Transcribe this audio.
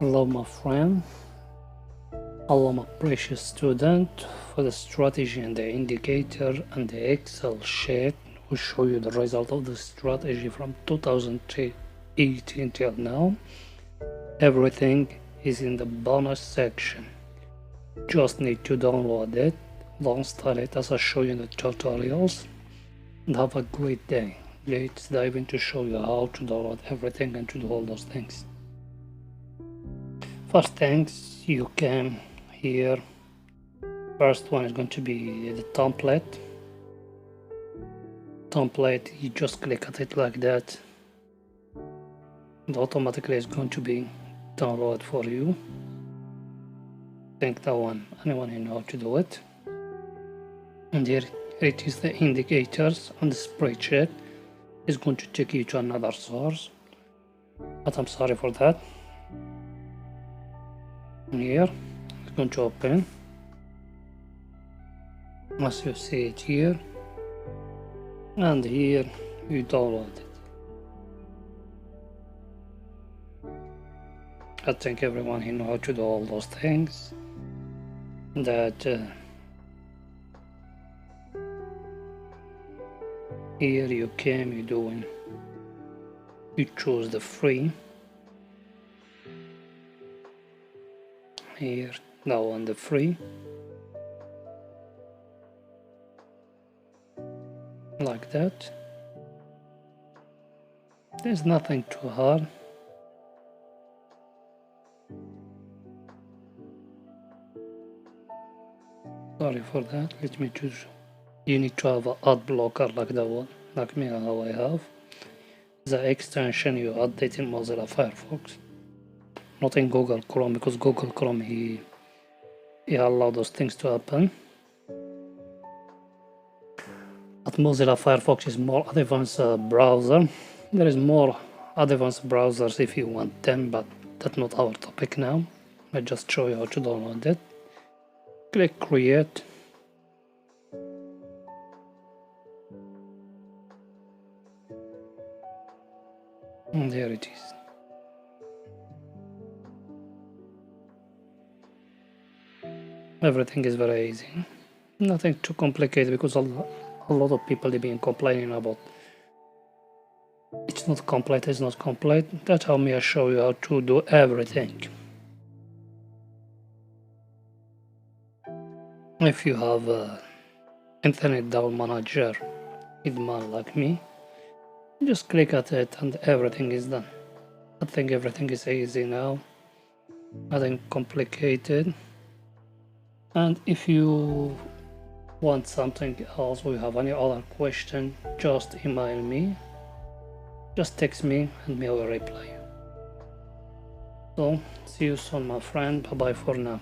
Hello my friend, hello my precious student. For the strategy and the indicator and the Excel sheet will show you the result of the strategy from 2018 till now. Everything is in the bonus section. Just need to download it, install it as I show you in the tutorials, and have a great day. Let's dive in to show you how to download everything and to do all those things. First things, you can here, first one is going to be the template. You just click at it like that, and automatically it's going to be downloaded for you. I think that one, anyone who knows how to do it. And here it is, the indicators on the spreadsheet is going to take you to another source, but I'm sorry for that. And here it's going to open as you see it here, and here you download it. I think everyone here knows how to do all those things. That here you choose the free. Here now on the free, like that. There's nothing too hard. Sorry for that. Let me choose. You need to have an ad blocker like that one, like me, how I have. The extension you update in Mozilla Firefox, not in Google Chrome, because Google Chrome he allowed those things to happen. But Mozilla Firefox is more advanced browser. There is more advanced browsers if you want them, but that's not our topic now. I just show you how to download it. Click create. And there it is. Everything is very easy, nothing too complicated, because a lot of people have been complaining about it's not complete. That's how me I show you how to do everything. If you have a internet down manager admin like me, just click at it and everything is done. I think everything is easy now, nothing complicated. And if you want something else or you have any other question, just email me, just text me and me I will reply you. So see you soon my friend, bye bye for now.